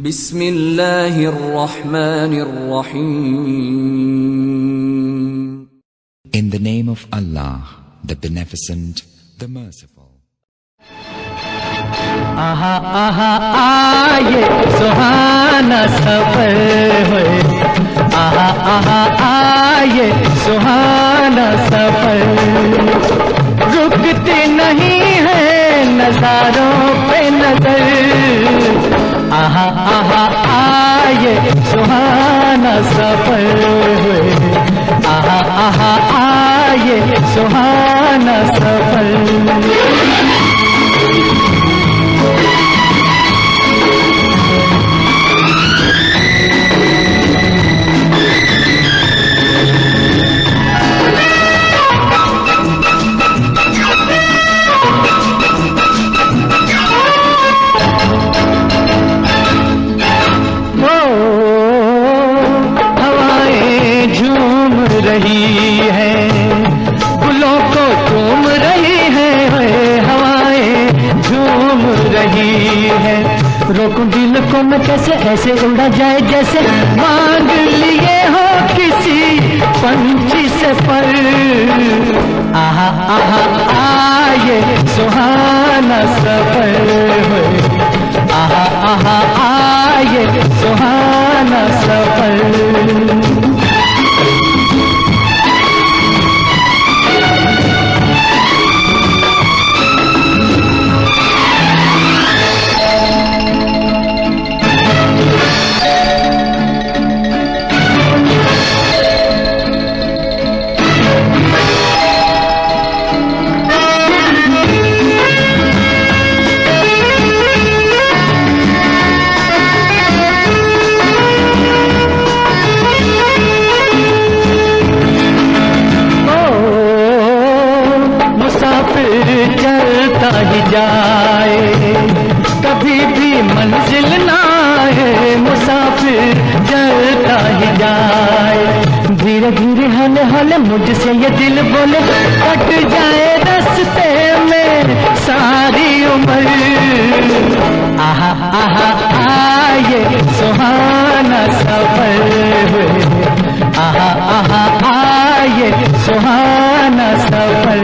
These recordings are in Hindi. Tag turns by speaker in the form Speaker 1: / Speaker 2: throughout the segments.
Speaker 1: बिस्मिल्लाहिर्रहमानिर्रहीम।
Speaker 2: In the name of Allah, the Beneficent, the Merciful.
Speaker 3: आहा आहा आये सुहाना सफर है, आहा आहा आये सुहाना सफर, रुकती नहीं है नजारों पे नजर, आहा आहा आये सुहाना सफर है, आहा आहा आये सुहाना सफर। रोकूं दिल को मैं कैसे, ऐसे उड़ा जाए जैसे मांग लिए हो किसी पंछी से पर, आहा आहा आये सुहाना सफर है, आहा आहा आये सुहाना सफर। चलता ही जाए कभी भी मंजिल ना है, मुसाफिर चलता ही जाए, धीरे धीरे हौले हौले मुझसे ये दिल बोले, कट जाए रास्ते में सारी उम्र, आहा आहा आये सुहाना सफर है, आहा आहा आये सुहाना सफर।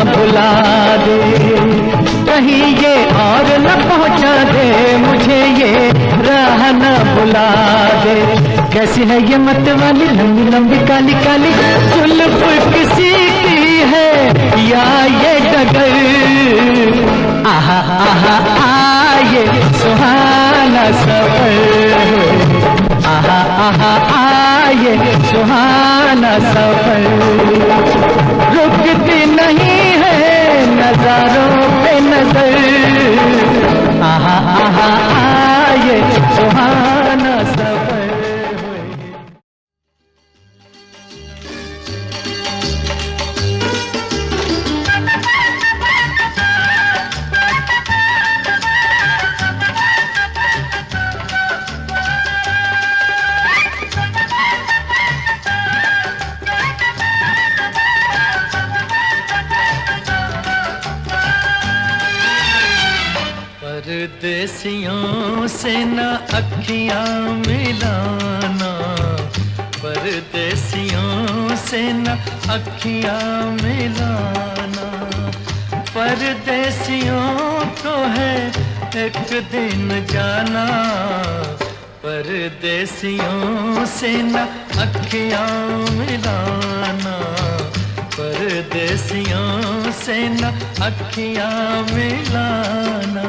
Speaker 3: बुला दे कहीं ये और न पहुंचा दे, मुझे ये राह न बुला दे, कैसी है ये मत वाली लंबी लंबी काली काली जुल्फ किसी की है या ये डगर, आहा आहा आये सुहाना सफर, आहा आहा आये सुहाना सफर, रुकती नहीं है नजारों पे नजर, आहा आहा आये सुहाना सफर। परदेसियों से न अखियां मिलाना, परदेसियों से न अखियां मिलाना, परदेसियों को है एक दिन जाना, परदेसियों से न अखियां मिलाना, परदेसियों से न अखियां मिलाना।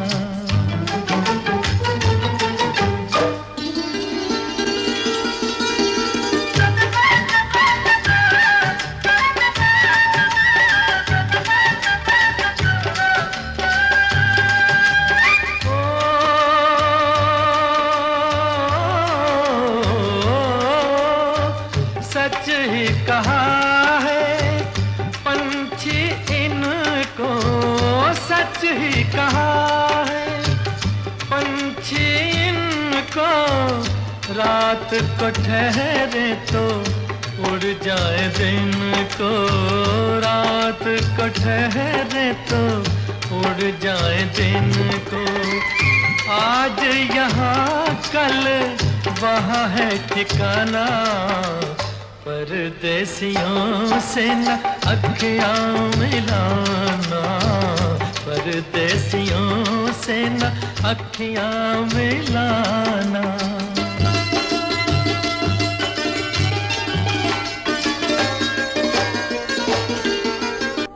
Speaker 3: सच ही कहा है पंछी इनको, रात को ठहरे तो उड़ जाए दिन को, रात को ठहरे तो उड़ जाए दिन को। आज यहाँ कल वहाँ है ठिकाना, परदेसियों से न अखियाँ मिलाना, परदेसियों से न अखियाँ मिलाना।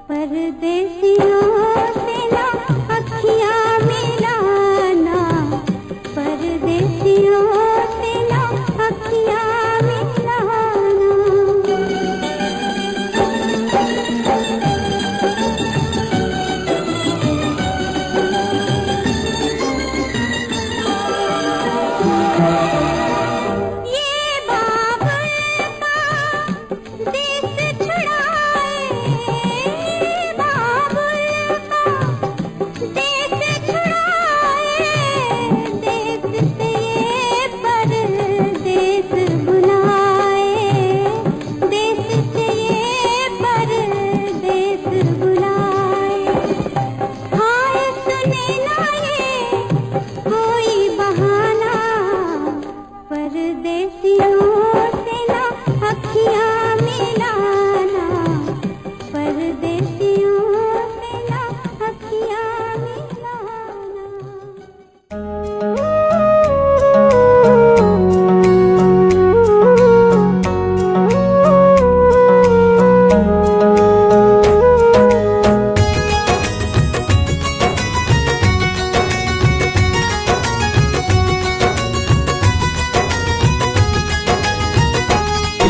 Speaker 1: परदेसियों से ना अखियाँ मिलाना, परदेसियों से ना अखियाँ मिलाना। ये बाबुल का देश छुड़ाए,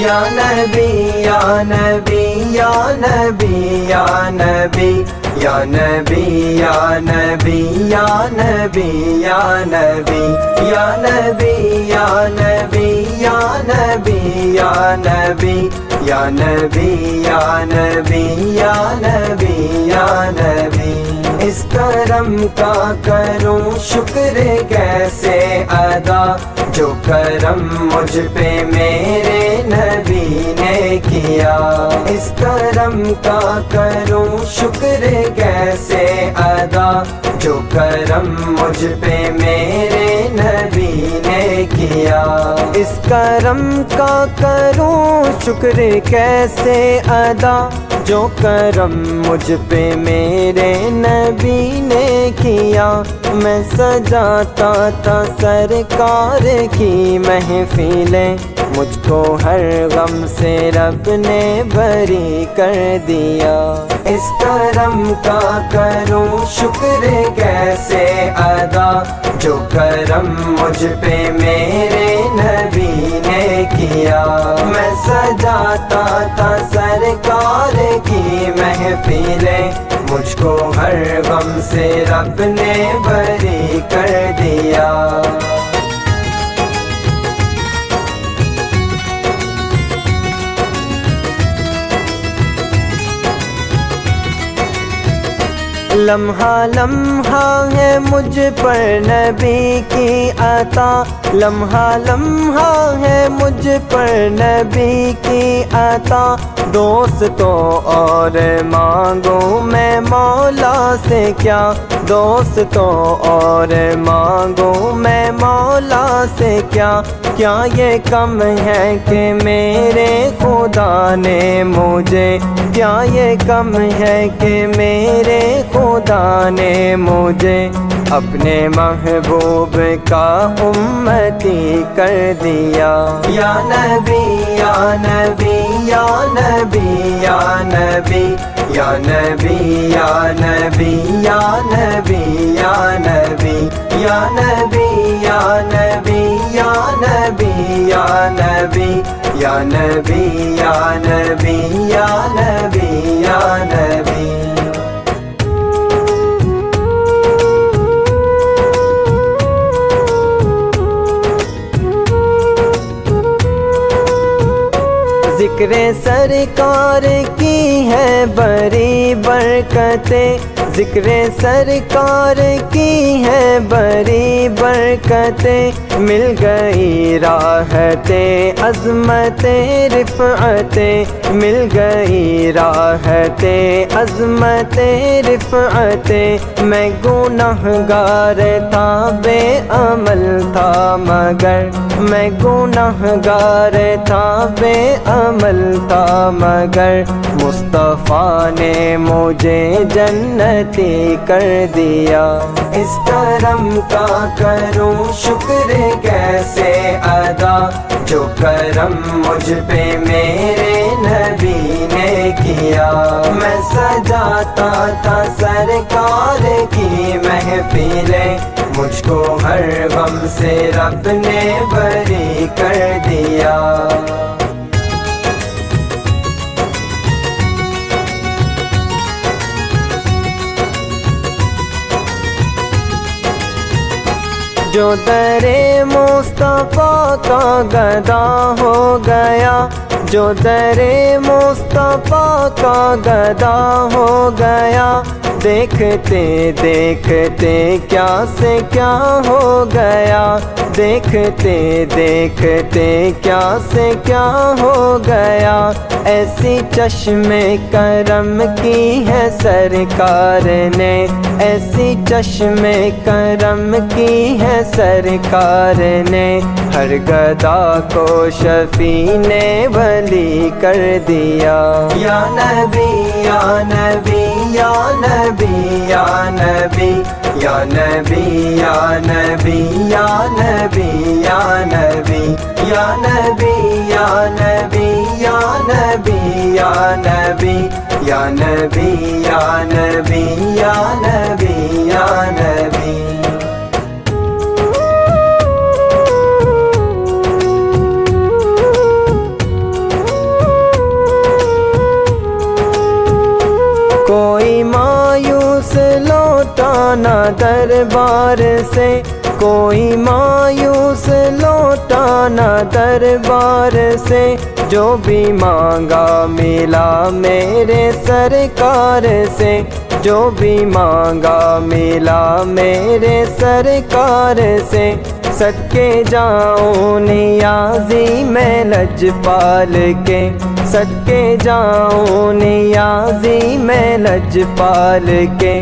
Speaker 4: या नबी या नबी या नबी या नबी या नबी या नबी या नबी या नबी या नबी या नबी या नबी या नबी या नबी या नबी या नबी या नबी। इस करम का करूं शुक्र कैसे अदा, जो करम मुझ पे मेरे नबी ने किया। इस करम का करूं शुक्र कैसे अदा, जो करम मुझ पे मेरे नबी ने किया। इस करम का करूं शुक्र कैसे अदा, जो करम मुझ पे मेरे नबी ने किया। मैं सजाता था सरकार की महफिलें, मुझको हर गम से रब ने बरी कर दिया। इस करम का करूं शुक्र कैसे अदा, जो करम मुझ पे मेरे नबी ने किया। मैं सजाता था सरकार की महफिलें, मुझको हर गम से रब ने बरी कर दिया। लम्हा लम्हा है मुझ पर नबी की अता, लम्हा लम्हा है मुझ पर नबी की अता। दोस्तों और मांगो मैं मौला से क्या, दोस्तों और मांगो मैं मौला से क्या। क्या ये कम है कि मेरे खुदा ने मुझे, क्या ये कम है कि मेरे खुदा ने मुझे अपने महबूब का उम्मती कर दिया। या नबी या नबी या नबी या नबी या नबी या नबी या नबी या नबी या नबी या नबी या नबी या नबी या नबी या नबी या नबी या नबी। जिक्र सरकार की है बड़ी बरकतें, जिक्र सरकार की है बड़ी बरकतें, मिल गई राहतें अज़मतें रिफ़अतें, मिल गई राहतें अज़मतें रिफ़अतें। मैं गुनाहगार था बेअमल था मगर, मैं गुनाहगार था बेअमल था मगर, मुस्तफ़ा ने मुझे जन्नती कर दिया। इस करम का करूं शुक्र कैसे अदा, जो करम मुझ पे मेरे नबी ने किया। मैं सजाता था सरकार की महफिलें, मुझको हर गम से रब ने बरी कर दिया। जो दरे मुस्तफ़ा का गदा हो गया, जो दरे मुस्तफ़ा का गदा हो गया, देखते देखते क्या से क्या हो गया, देखते देखते क्या से क्या हो गया। ऐसी चश्मे करम की है सरकार ने, ऐसी चश्मे करम की है सरकार ने, हर गदा को शफी ने वली कर दिया। या नबी या नबी या नबी या नबी या नबी या नबी या नबी या नबी या नबी या नबी या नबी या नबी या नबी या नबी या नबी या नबी। कोई मायूस लौटा ना दरबार से, कोई मायूस लौटा ना दरबार से, जो भी मांगा मिला मेरे सरकार से, जो भी मांगा मिला मेरे सरकार से। सदके जाऊं नियाज़ी मैं लजपाल के, सदके जाऊं नियाज़ी मैं लजपाल के,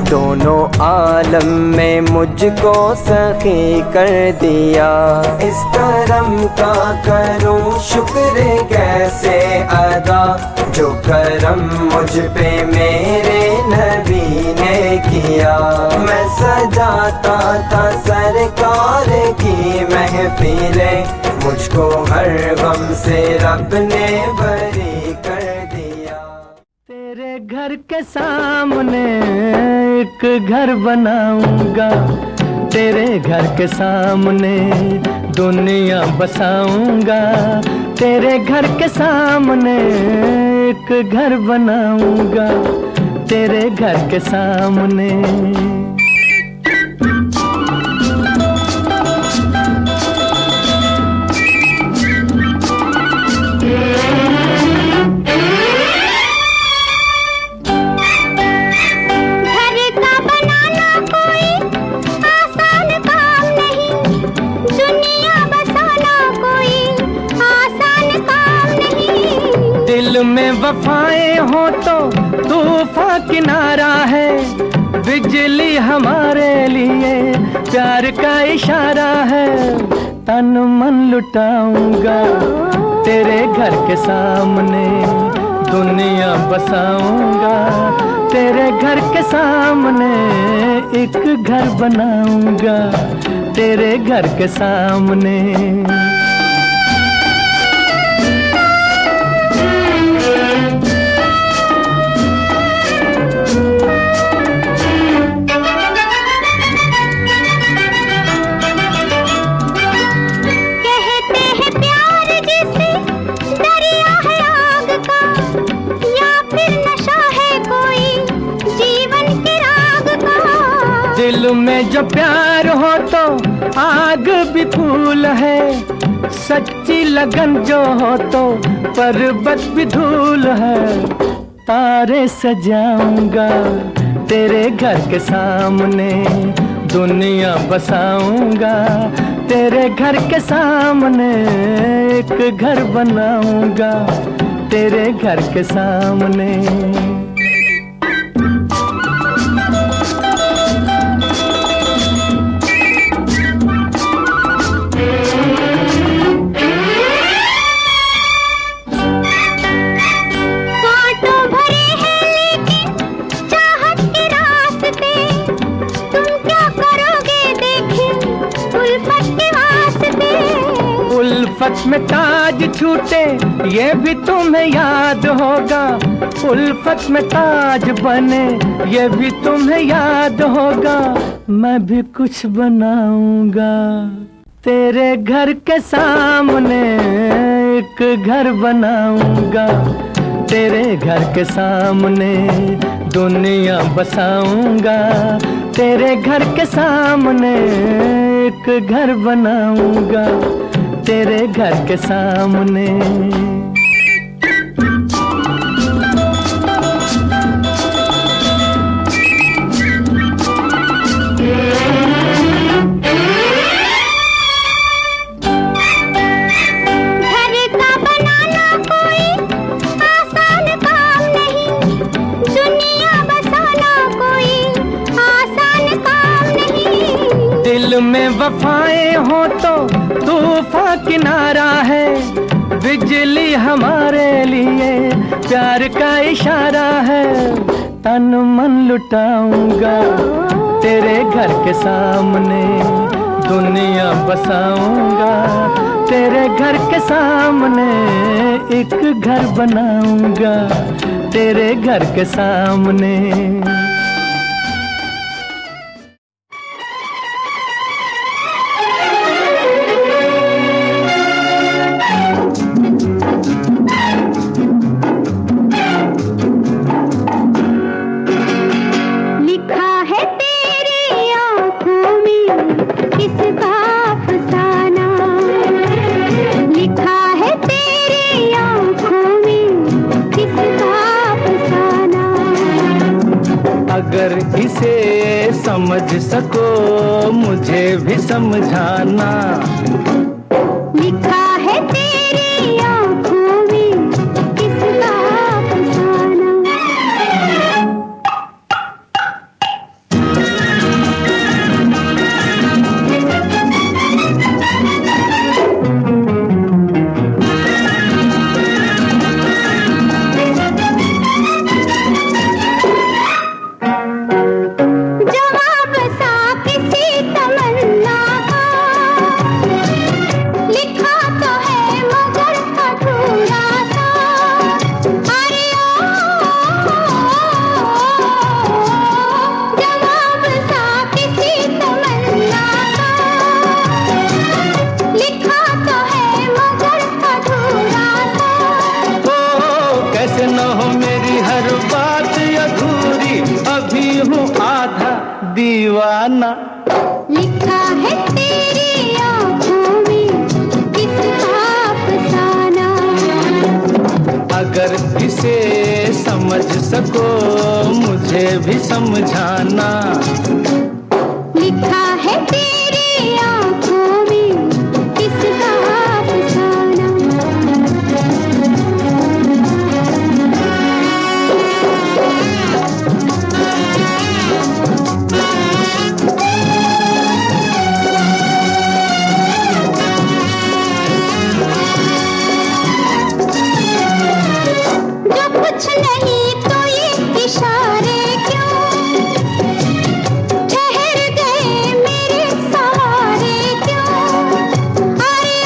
Speaker 4: दोनों आलम में मुझको सखी कर दिया। इस करम का करूं शुक्र कैसे अदा, जो करम मुझ पे मेरे नबी ने किया। मैं सजाता था सरकार की महफिलें, मुझको हर गम से रब ने बरी कर दिया।
Speaker 3: तेरे घर के सामने एक घर बनाऊंगा, तेरे घर के सामने दुनिया बसाऊंगा, तेरे घर के सामने एक घर बनाऊंगा, तेरे घर के सामने। में वफाएं हो तो तूफान किनारा है, बिजली हमारे लिए प्यार का इशारा है। तन मन लुटाऊंगा तेरे घर के सामने, दुनिया बसाऊंगा तेरे घर के सामने, एक घर बनाऊंगा तेरे घर के सामने। दिल में जो प्यार हो तो आग भी फूल है, सच्ची लगन जो हो तो पर्वत भी धूल है। तारे सजाऊंगा तेरे घर के सामने, दुनिया बसाऊंगा तेरे घर के सामने, एक घर बनाऊंगा तेरे घर के सामने। उल्फत में ताज छूटे ये भी तुम्हें याद होगा, उल्फत में ताज बने ये भी तुम्हें याद होगा। मैं भी कुछ बनाऊंगा तेरे घर के सामने, एक घर बनाऊंगा तेरे घर के सामने, दुनिया बसाऊंगा तेरे घर के सामने, एक घर बनाऊंगा तेरे घर के सामने। दिल में वफाएं हो तो तूफान किनारा है, बिजली हमारे लिए प्यार का इशारा है। तन मन लुटाऊंगा तेरे घर के सामने, दुनिया बसाऊंगा तेरे घर के सामने, एक घर बनाऊंगा तेरे घर के सामने। अगर इसे समझ सको मुझे भी समझाना,
Speaker 1: लिखा है तेरी आँखों में किसका अफसाना।
Speaker 3: दीवाना
Speaker 1: लिखा है तेरी आँखों में किसका अफसाना।
Speaker 3: अगर इसे समझ सको मुझे भी समझाना,
Speaker 1: लिखा है तेरी आँखों में किसका अफसाना। कुछ नहीं तो ये इशारे क्यों, ठहर गए मेरे सहारे क्यों। अरे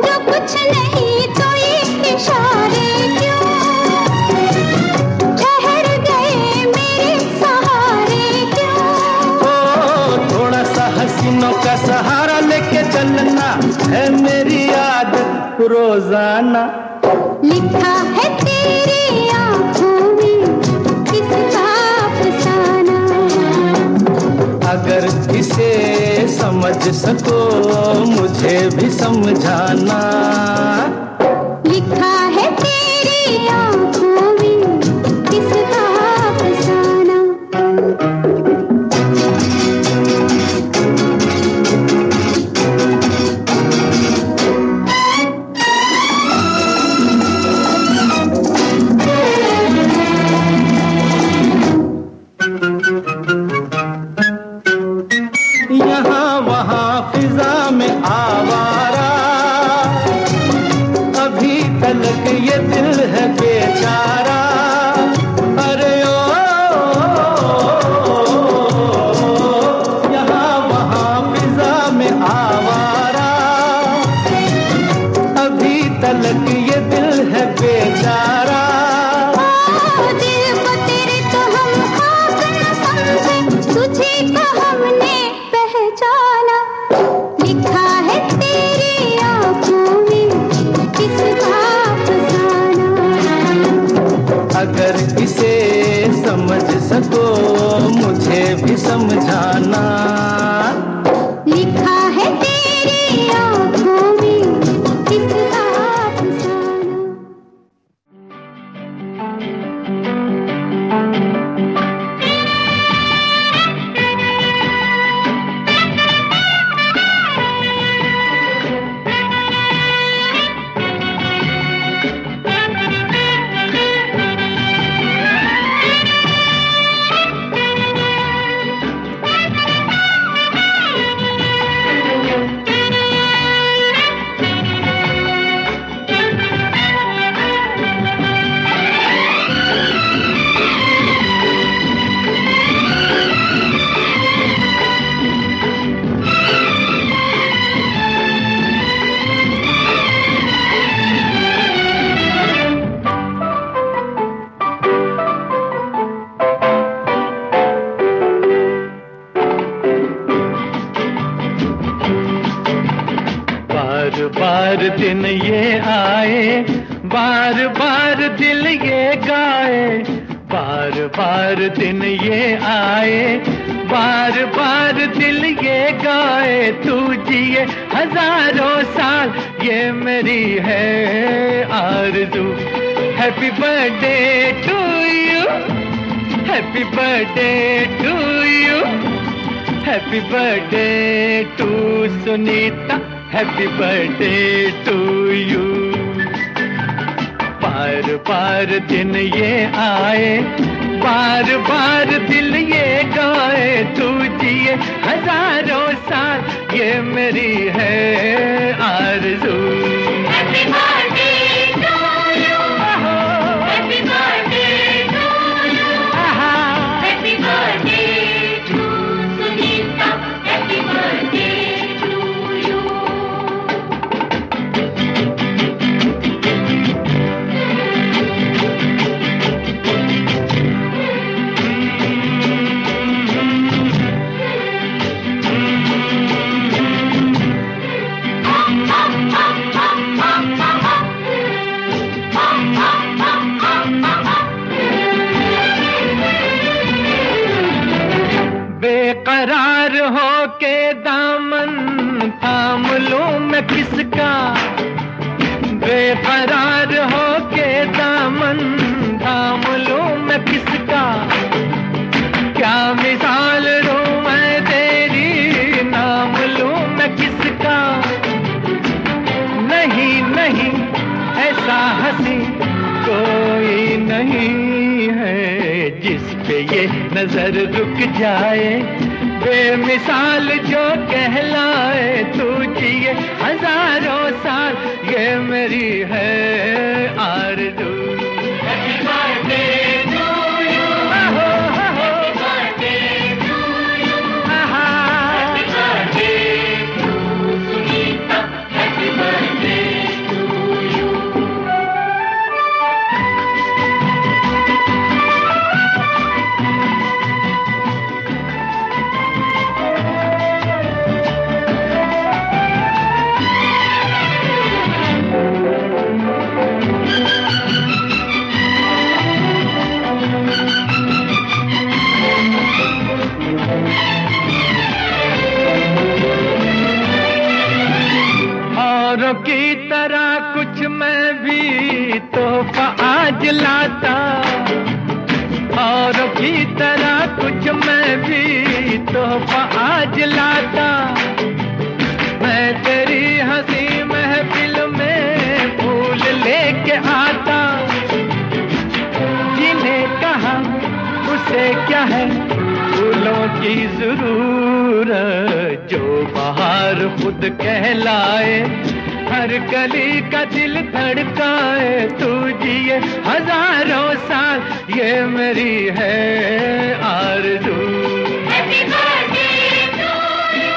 Speaker 1: जो कुछ नहीं तो ये इशारे क्यों, ठहर गए मेरे सहारे क्यों।
Speaker 3: थोड़ा सा हसीनों का सहारा लेके चलना है मेरी आदत रोजाना।
Speaker 1: लिखा है तेरी आँखों में किसका अफसाना।
Speaker 3: अगर इसे समझ सको मुझे भी समझाना,
Speaker 1: लिखा
Speaker 3: समझ सको मुझे भी समझाना।
Speaker 1: लिखा है तेरी आँखों में किसका अफसाना।
Speaker 3: बार बार दिन ये आए, बार बार दिल ये गाए, बार बार दिन ये आए, बार बार दिल ये गाए। तू जिए हजारों साल ये मेरी है आरज़ू। Happy birthday to you, happy birthday to you, happy birthday to Sunita, happy birthday to you. बार बार दिन ये आए, बार बार दिल ये गाए। तू जिए हजारों साल ये मेरी है आरज़ू।
Speaker 1: Happy birthday to you, happy birthday to you, happy birthday to Sunita, happy birthday to you.
Speaker 3: बेकरार हो के दामन थाम लूं मैं किसका, बेकरार हो के दामन थाम लूं मैं किसका। क्या मिसाल दूं मैं तेरी, नाम लूं मैं किसका। नहीं नहीं ऐसा हंसी कोई नहीं है जिस पे ये नजर रुक जाए, बेमिसाल जो कहलाए। तू जिए हजारों साल ये मेरी है आरज़ू। Happy birthday to you, happy birthday to you, happy birthday to Sunita, happy birthday to you. औरों की तरह कुछ मैं भी तोहफा आज लाता, औरों की तरह कुछ मैं भी तोहफा आज लाता। मैं तेरी हंसी महफिल में फूल लेके आता। जिन्हें कहा उसे क्या है फूलों की जरूरत, जो बहार खुद कहलाए, हर कली का दिल धड़काए। तू जिए हजारों साल ये मेरी है आरज़ू।
Speaker 1: Happy birthday to you,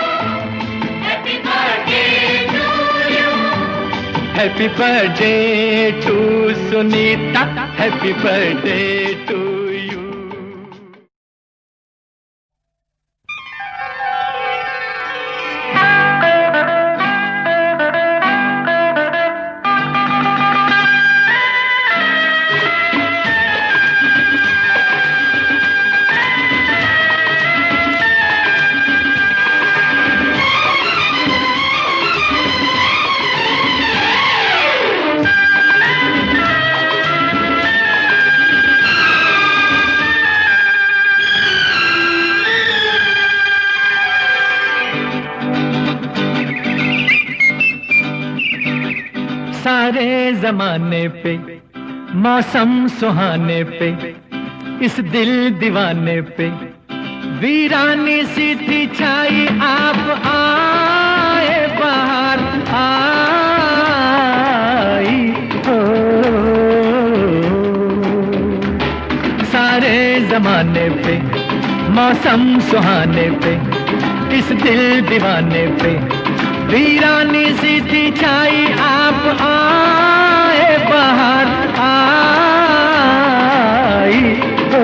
Speaker 1: happy birthday to you,
Speaker 3: happy birthday to Sunita, happy birthday to you. सारे जमाने पे, मौसम सुहाने पे, इस दिल दीवाने पे वीरानी सी थी छाई, आप आए बाहर आई हो। सारे जमाने पे, मौसम सुहाने पे, इस दिल दीवाने पे वीरानी सी थी छाई, आप आए बाहर आई हो।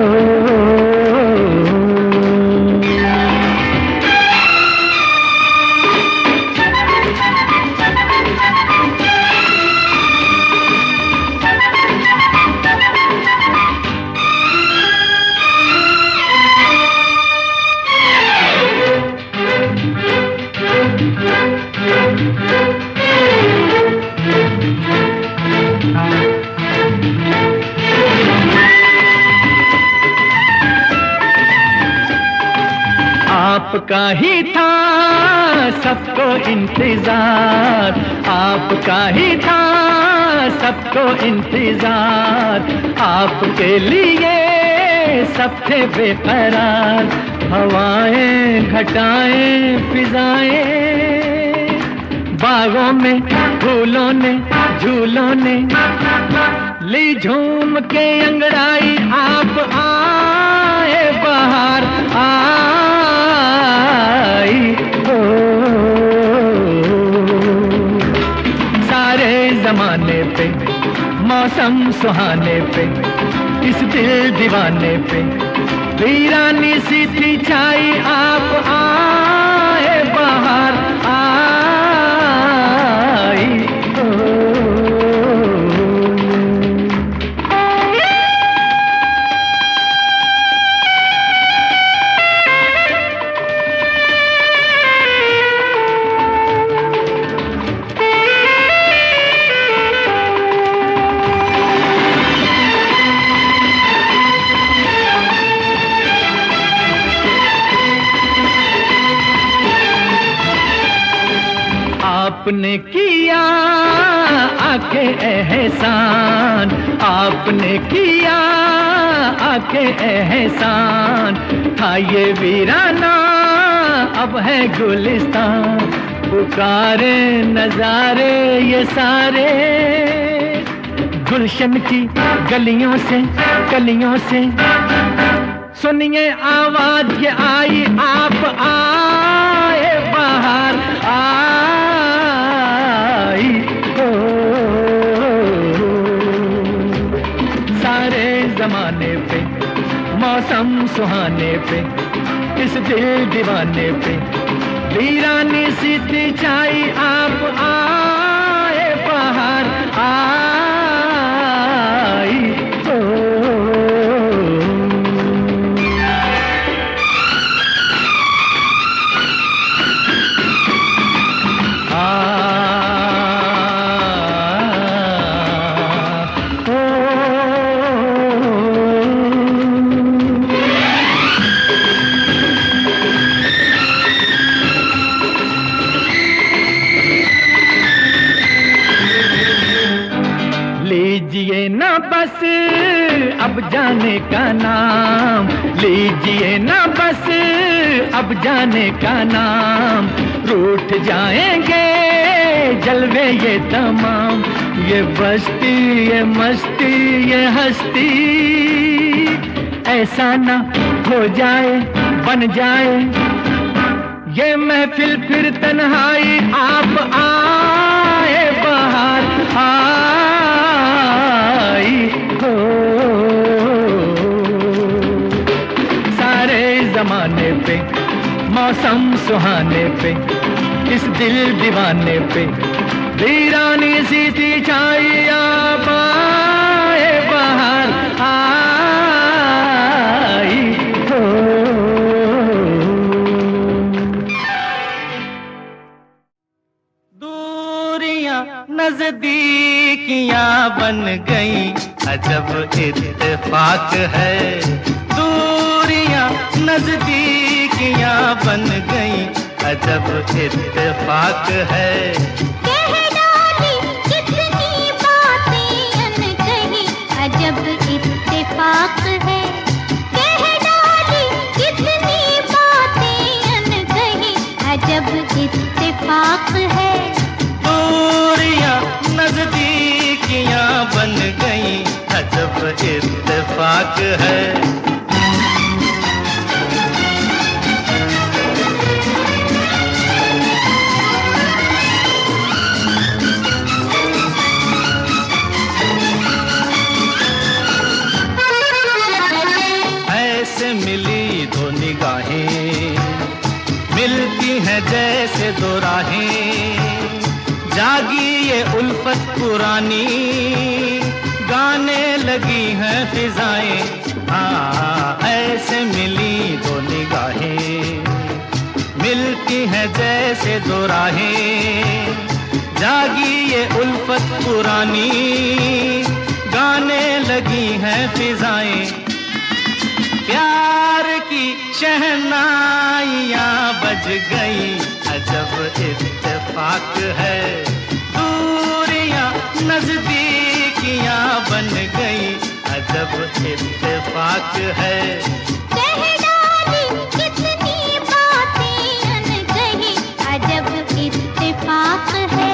Speaker 3: आपका ही था सबको इंतजार, आपका ही था सबको इंतजार, आपके लिए सब थे बेकरार। हवाएं घटाएं फिजाएं, बागों में फूलों ने झूलों ने ली झूम के अंगड़ाई, आप आए बाहर आई हो। सारे जमाने पे, मौसम सुहाने पे, इस दिल दीवाने पे वीरानी सी थी छाई, आप आए बाहर आई हो। आपने किया आके एहसान, आपने किया आके एहसान, था ये वीराना अब है गुलिस्तान। पुकारे नजारे ये सारे, गुलशन की गलियों से कलियों से सुनिए आवाज ये आई, आप आए बाहर आई हो। सारे जमाने पे, मौसम सुहाने पे, इस दिल दीवाने पे वीरानी सी थी छाई, आप आए बाहर आई हो। लीजिए ना बस अब जाने का नाम, लीजिए ना बस अब जाने का नाम, रूठ जाएंगे जलवे ये तमाम। ये बस्ती ये मस्ती ये हस्ती, ऐसा ना हो जाए बन जाए ये महफिल फिर तन्हाई, आप आए बाहर आई हो। सारे जमाने पे, मौसम सुहाने पे, इस दिल दीवाने पे वीरानी सी थी छाई, आप आए बाहर आई हो।
Speaker 5: दूरियां नजदीकियां बन गई, अजब इत्तेफाक है। दूरियां नजदीकियां बन गई, अजब इत्तेफाक है।
Speaker 1: कह डाली कितनी
Speaker 5: बन गई, अजब इत्तेफाक है। ऐसे मिली दो निगाहें, मिलती हैं जैसे दो राहें, जागी ये उल्फत पुरानी, गाने लगी हैं फिजाएं। हाँ, ऐसे मिली दो निगाहें, मिलती हैं जैसे दो राहें, जागी ये उल्फत पुरानी, गाने लगी हैं फिजाएं। प्यार की शहनाइयाँ बज गई, अजब इत्तेफाक है। दूरियां नजदीकियां बन गई, अजब इत्तेफाक है।
Speaker 1: कह डाली कितनी बातें अनकही, अजब इत्तेफाक है।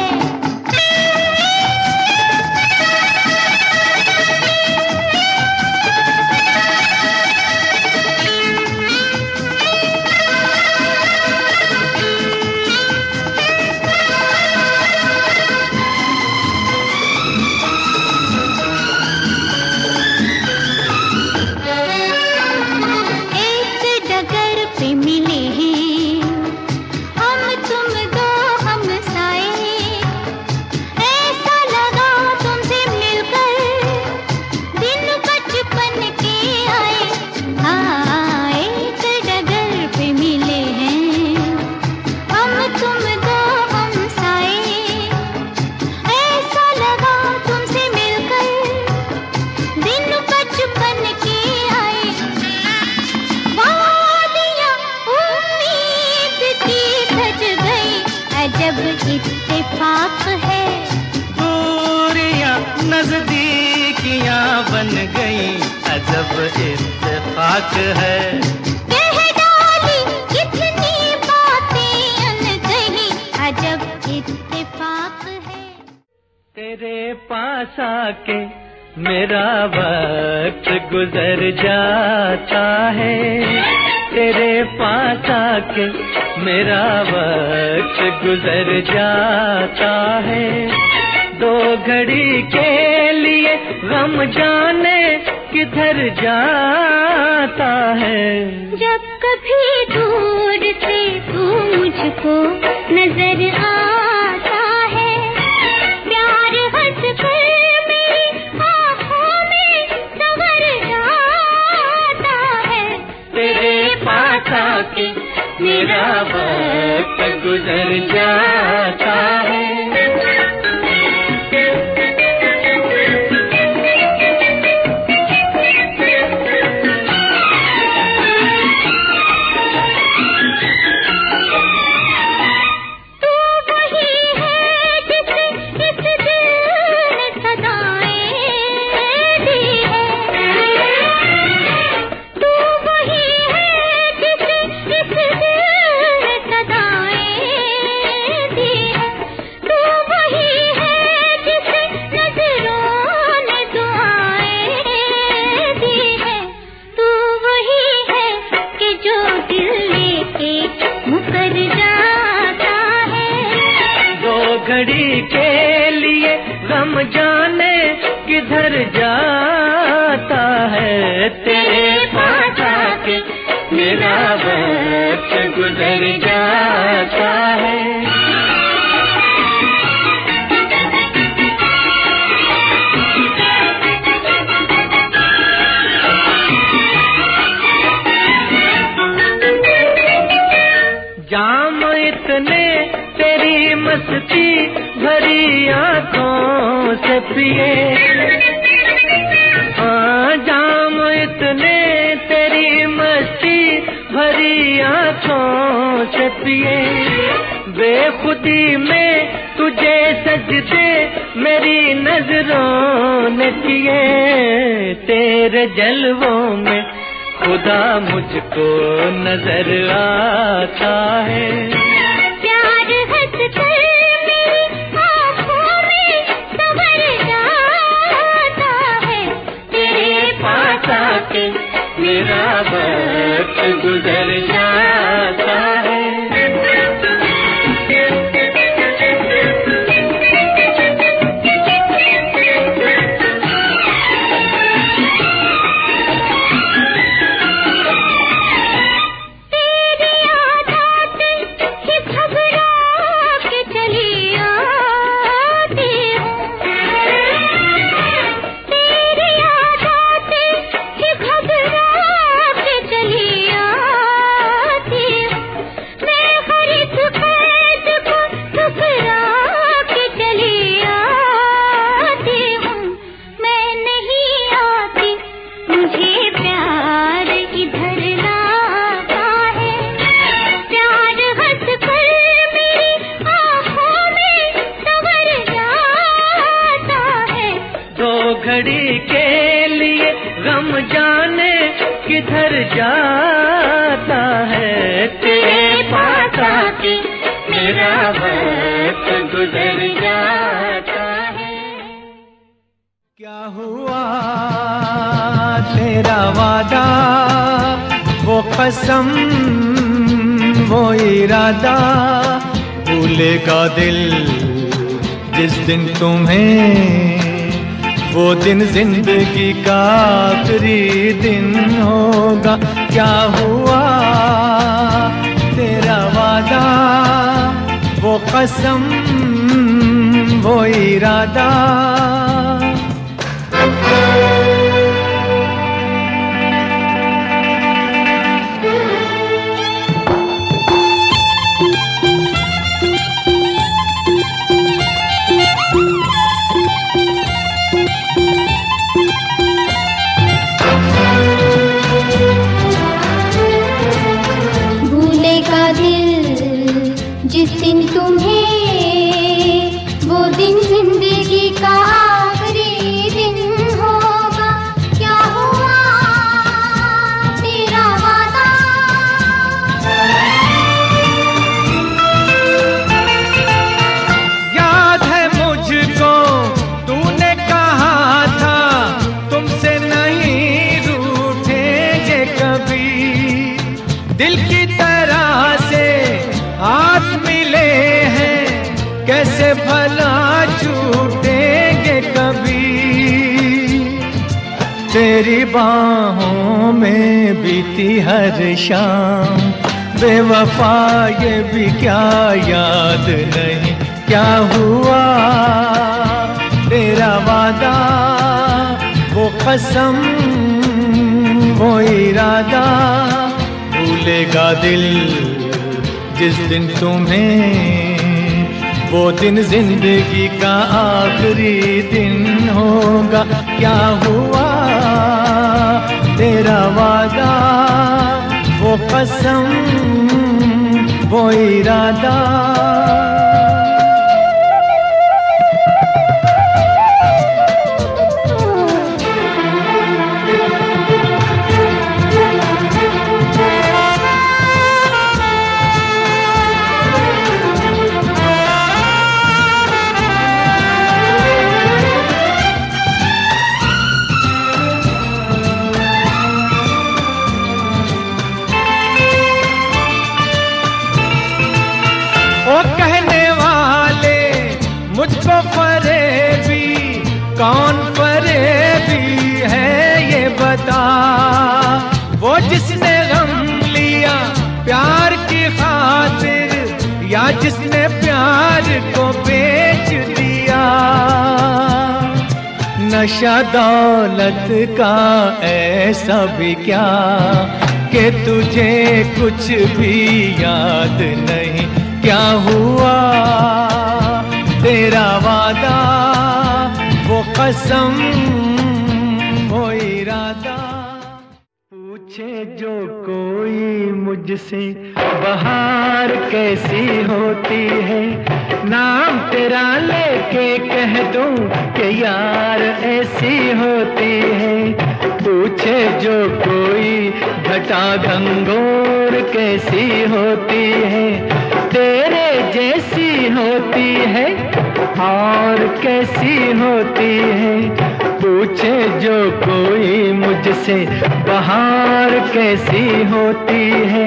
Speaker 1: अजब इत्तेफाक है।
Speaker 5: दूरियां नजदीकियां बन गई, अजब इत्तेफाक है।
Speaker 1: कह डाली कितनी बातें अनकही, अजब इत्तेफाक है।
Speaker 3: तेरे पास आके मेरा वक्त गुजर जाता है, तेरे पास आके मेरा वक्त गुजर जाता है। दो घड़ी के लिए गम जाने किधर जाता है।
Speaker 1: जब कभी दूर से तू मुझको नजर आता है, प्यार हंस कर मेरी आँखों में संवर जाता है।
Speaker 3: तेरे पास आके मेरा वक्त गुजर जाता है। घड़ी के लिए गम जाने किधर जाता है। तेरे पास आके मेरा वक्त गुजर जाता है। जाम इतने तेरी मस्ती भरी आंखों से पिए, जाम इतने तेरी मस्ती भरी आंखों से पिए। बेखुदी में तुझे सजदे मेरी नजरों ने किए। तेरे जलवों में खुदा मुझको नजर आता है।
Speaker 1: प्यार हंस कर मेरी आँखों में संवर जाता
Speaker 5: मेरा वक्त गुजर जाता है। घड़ी के लिए गम जाने किधर जाता है, तेरे पास आके मेरा वक्त गुजर जाता है।
Speaker 3: क्या हुआ तेरा वादा, वो कसम वो इरादा, भूलेगा दिल जिस दिन तुम्हें, वो दिन जिंदगी का आखिरी दिन होगा। क्या हुआ तेरा वादा, वो कसम वो इरादा।
Speaker 1: जिस दिन तुम्हें, वो दिन जिंदगी का आखिरी दिन होगा। क्या हुआ तेरा वादा।
Speaker 3: याद है मुझको तूने कहा था, तुमसे नहीं रूठेंगे कभी, दिल की तरह से हाथ मिले हैं, कैसे भला छूटेंगे कभी। तेरी बाहों में बीती हर शाम, बेवफा ये भी क्या याद नहीं। क्या हुआ तेरा वादा, वो कसम वो इरादा, भूलेगा दिल जिस दिन तुम्हें, वो दिन जिंदगी का आखिरी दिन होगा। क्या हुआ तेरा वादा, वो कसम वो इरादा। वो कहने वाले मुझको फरेबी, कौन फरेबी है ये बता। वो जिसने गम लिया प्यार की खातिर, या जिसने प्यार को बेच दिया। नशा दौलत का ऐसा भी क्या कि तुझे कुछ भी याद नहीं। क्या हुआ तेरा वादा, वो कसम वो इरादा। पूछे जो कोई मुझसे बहार कैसी होती है, नाम तेरा लेके कह दूं कि यार ऐसी होती है। पूछे जो कोई घटा घंघोर कैसी होती है, तेरे जैसी होती है। और कैसी होती है, पूछे जो कोई मुझसे बहार कैसी होती है।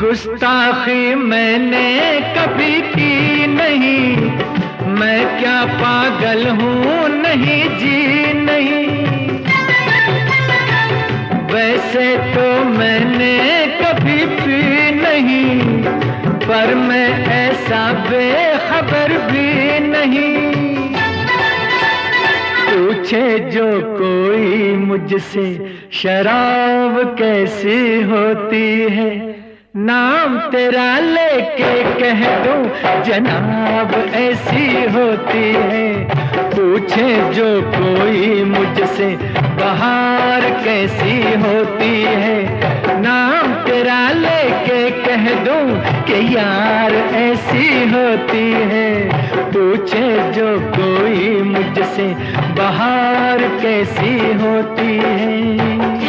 Speaker 3: गुस्ताखी मैंने कभी की नहीं, मैं क्या पागल हूँ नहीं जी नहीं। वैसे तो मैंने कभी पी नहीं, पर मैं ऐसा बेखबर भी नहीं। पूछे जो कोई मुझसे शराब कैसी होती है, नाम तेरा लेके कह दूं जनाब ऐसी होती है। पूछे जो कोई मुझसे बहार कैसी होती है, नाम तेरा लेके कह दूं कि यार ऐसी होती है। पूछे जो कोई मुझसे बहार कैसी होती है।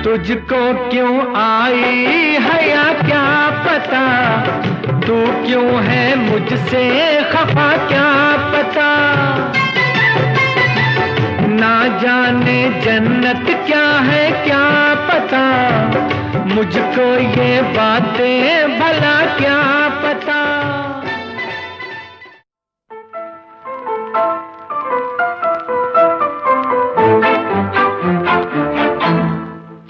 Speaker 3: तुझको क्यों आई हया क्या पता, तू क्यों है मुझसे खफा क्या पता। ना जाने जन्नत क्या है क्या पता, मुझको ये बातें भला क्या पता।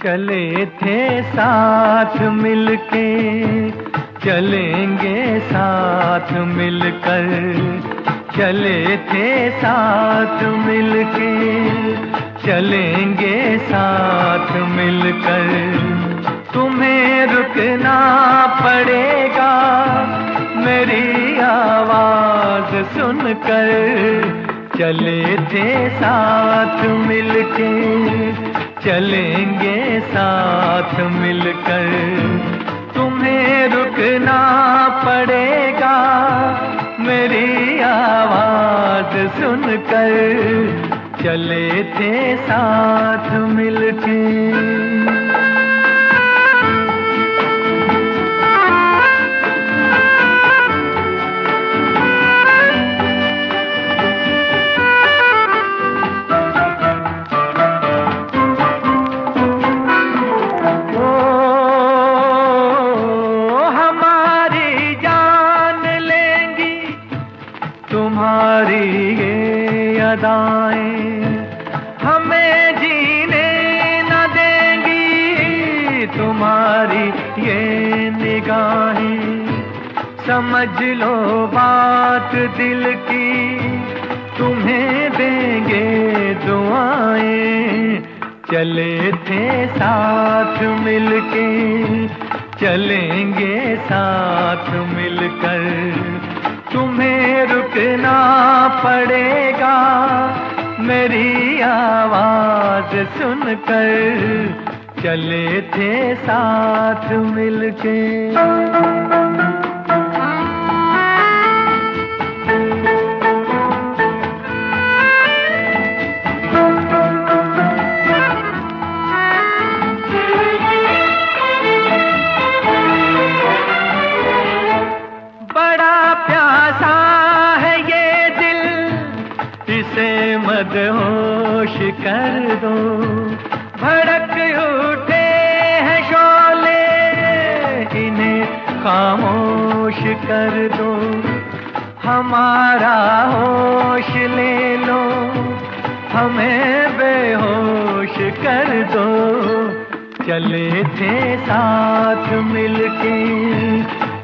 Speaker 3: चले थे साथ मिलके, चलेंगे साथ मिलकर। चले थे साथ मिलके, चलेंगे साथ मिलकर। तुम्हें रुकना पड़ेगा मेरी आवाज सुनकर। चले थे साथ मिलके, चलेंगे साथ मिलकर। तुम्हें रुकना पड़ेगा मेरी आवाज सुनकर। चले थे साथ मिलके। हमें जीने न देंगी तुम्हारी ये निगाहें। समझ लो बात दिल की, तुम्हें देंगे दुआएं। चले थे साथ मिलके, चलेंगे साथ मिलकर। तुम्हें रुकना पड़ेगा मेरी आवाज सुनकर। चले थे साथ मिलके। मदहोश कर दो, भड़क उठे हैं शोले, इन्हें खामोश कर दो। हमारा होश ले लो, हमें बेहोश कर दो। चले थे साथ मिलके,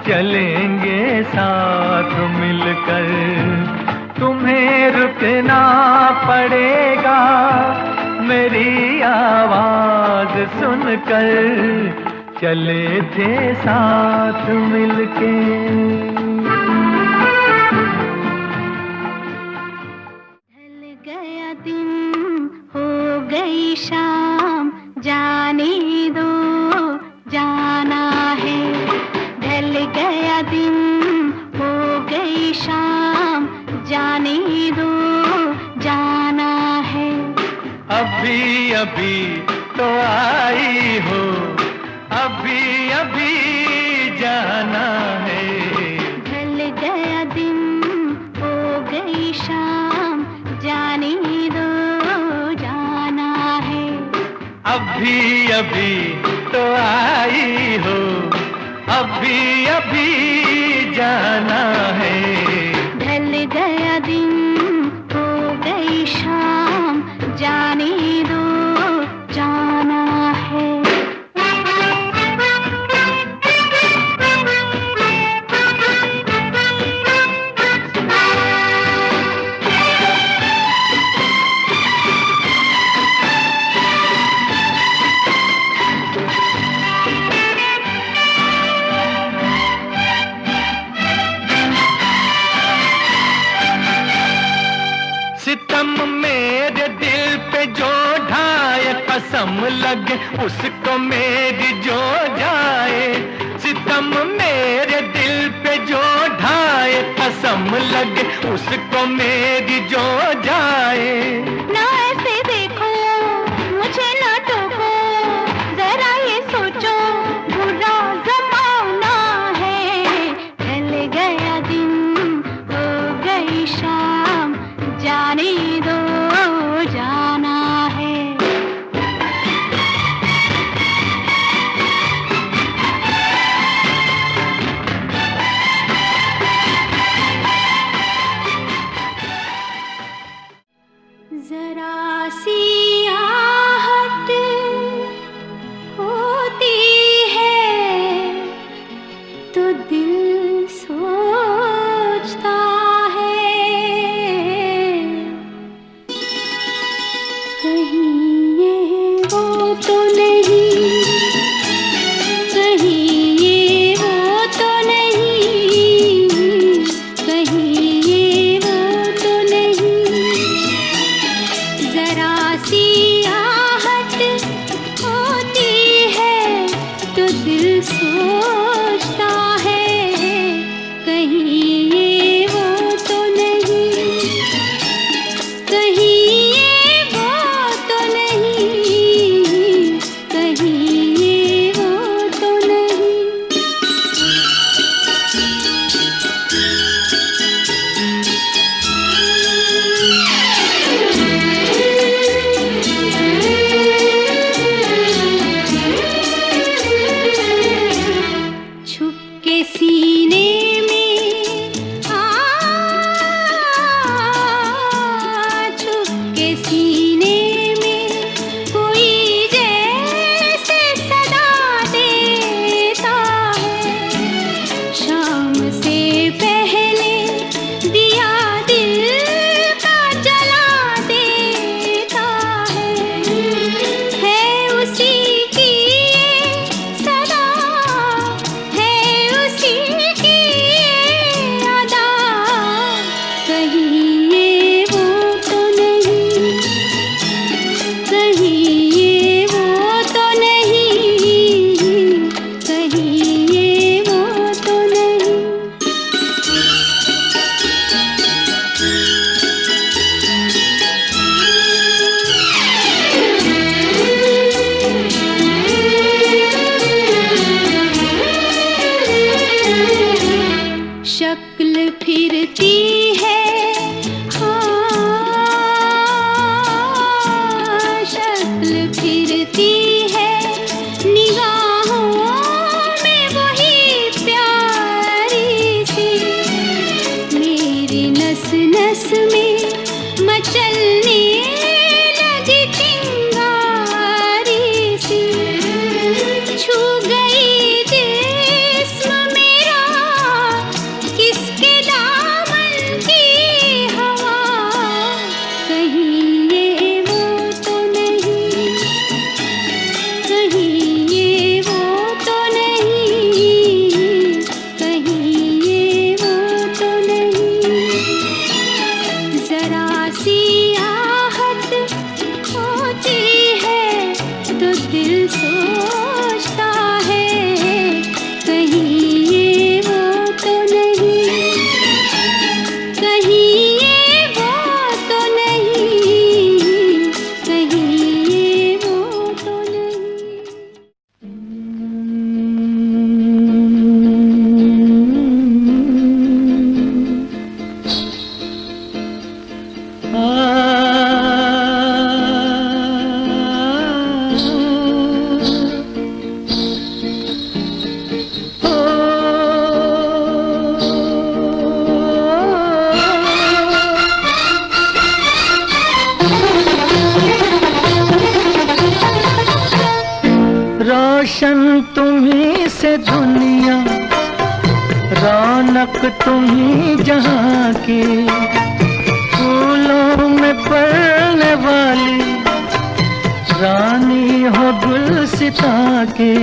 Speaker 3: चलेंगे साथ मिलकर, तुम्हें रुकना पड़ेगा मेरी आवाज सुनकर, चले थे साथ मिलके।
Speaker 1: ढल गया दिन हो गई शाम, जाने दो जाना है। ढल गया दिन हो गई शाम, जाने दो जाना है।
Speaker 3: अभी अभी तो आई हो, अभी अभी जाना है।
Speaker 1: ढल गया दिन हो गई शाम, जाने दो जाना है।
Speaker 3: अभी अभी तो आई हो, अभी अभी जाना है।
Speaker 1: ढल गया दिन हो गई शाम, जाने दो जाना है।
Speaker 3: सितम मेरे दिल पे जो ढाए, कसम लगे उसको मेरी जो जाए। सितम मेरे दिल पे जो ढाए, कसम लगे उसको मेरी जो जाए।
Speaker 1: ना ऐसे देखो मुझे, ना टोको, जरा ये सोचो बुरा जमाना है। ढल गया दिन हो गई शाम, जाने दो जाना है। जरा सी आहट होती है तो दिल सोचता है, कहीं ये वो तो नहीं, कहीं ये वो तो नहीं, कहीं ये वो तो नहीं। जरा सी आहट होती है तो दिल सोचता है, कहीं ये वो तो नहीं, कहीं ये वो तो नहीं, कहीं ये वो तो नहीं। छुप के सीने में छुप के सीने में कोई जैसे सदा देता है। शाम से पहले दिया दिल का जला देता है उसी की ये सदा, है उसी की ये अदा। कहीं ये वो तो नहीं, कहीं ये वो तो नहीं, कहीं ये वो तो नहीं। शक्ल फिरती है, हाँ, शक्ल फिरती है, निगाहों में वही प्यारी सी, मेरी नस नस में मचलने लगी चिंगारी सी।
Speaker 3: रोशन तुम्ही से दुनिया, रौनक तुम्ही जहाँ की, फूलों में पड़ने वाली रानी हो गुलसिता की।